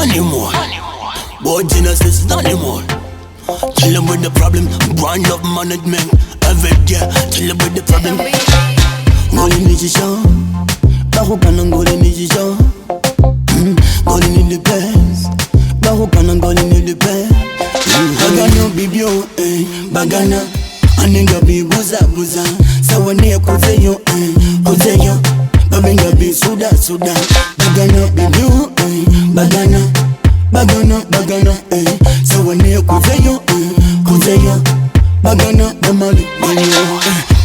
anymore. Boy, Genesis, not anymore. Tell them with the problem, brand of management. Every day, tell them with the problem. Ngoli nijisho, bahu kana ngoli nijisho. Ngoli nilipes, bahu kana ngoli nilipes. Bagana bibyo, bagana. Aninga bi buza buza, sawa ne kuzeyo, kuzeyo. Babenga bi suda suda, bagana bibyo, bagana. Bagana, bagana, sawa ne kuzeyo, kuzeyo. Bagana, namali,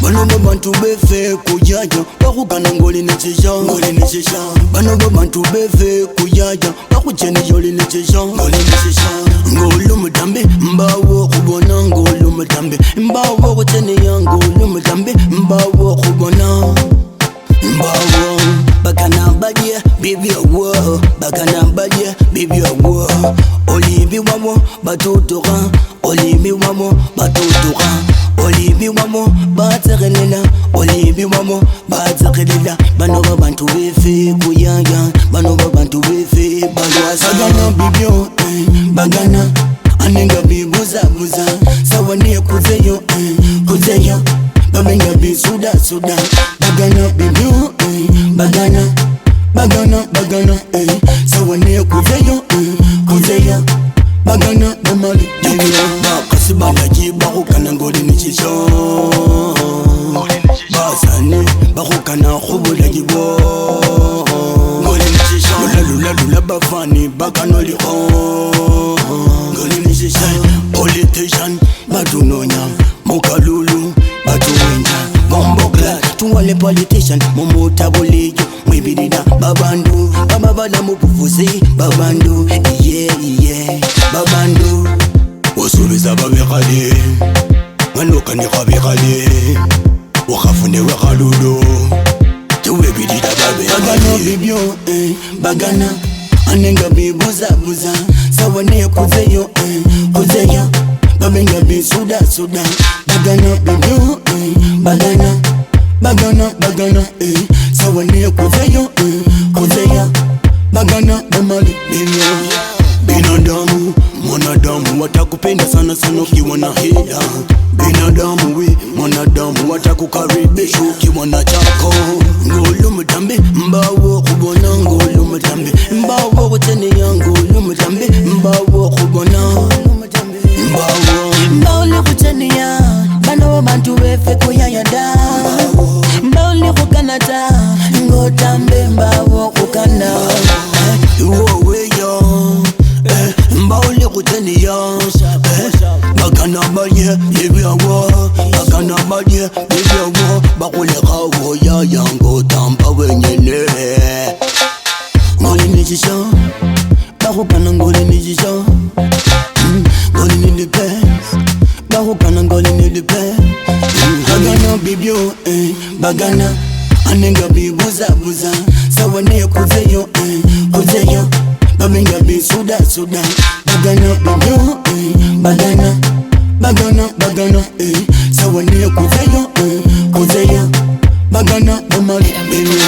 bano bantu befe kujaja, bakugana ngoli nechisha, ngoli nechisha. Bano bantu befe kujaja, bakuchene joli nechisha, ngoli nechisha. Ngolu mutambe, mbawo kubona ngolu mutambe, mbawo kuchene ya ngolu mutambe, mbawo kubona. Mbawo, bagana badye, baby awo, bagana badye, baby awo. Olibi wamo, batutura, olibi wamo, batutura. Olibi wamo, baterelela, olibi wamo, baterelela. Bano bantu befe kuyaya, bano bantu befe balwasa. Bagana bibyo, bagana, anenga bibuza buza, sawa ne kuzeyo, kuzeyo. Babenga bi suda suda, bagana bibyo, bagana, bagana, bagana, sawa ne kuzeyo, kuzeyo. Bagana namali, bakasi bangaji bakukana ngoli nechisho. Basane bakukana khubula jibo. Ngoli nechisho, lula lula bafani bakanoli ho. Ngoli nechisho, politician badunonya, mukalulu baduwenya. Bombo clad, tuwale politician, mumutabolijo, mwibirida babandu, bababala mupufuzi, babandu, yeah. Babandu Usubiza babekali Manoka ni kabekali Wakafune wakalulo Tuwe bidida babekali Bagana bibyo, bagana Anenga bibuza buza Sawa ne kuzeyo, kuzeyo. Babenga bi suda suda. Bagana bibyo, bagana, bagana, bagana, sawa ne kuzeyo, kuzeyo. Bagana namali bibyo. Binadamu, mwanadamu watakupenda sana sana ukiwa na hela. Binadamu we, mwanadamu watakukaribisha ukiwa na chako. Ngolu mutambe, mbawo kubona ngolu mutambe, mbawo kutene ya ngolu mutambe, mbawo kubona mbawo li kutene ya, bano bantu befe kuyayada. Mbawo li kukanata, ngotambe mbawo kukana. Uwe yo Mbauli kutenia, bagana badye, baby awo, bagana badye, baby awo. Bakule kawo ya yango tampa wenyene. Ngoli nechisha, bakukana ngoli nechisha. Ngoli nilipes, bakukana ngoli nilipes. Bagana bibyo, bagana, anenga bibuza buza, sawa ne kuzeyo, kuzeyo. Babenga bi suda suda, bagana bibyo, bagana, bagana, bagana, sawa ne kuzeyo, kuzeyo. Bagana namali bibyo.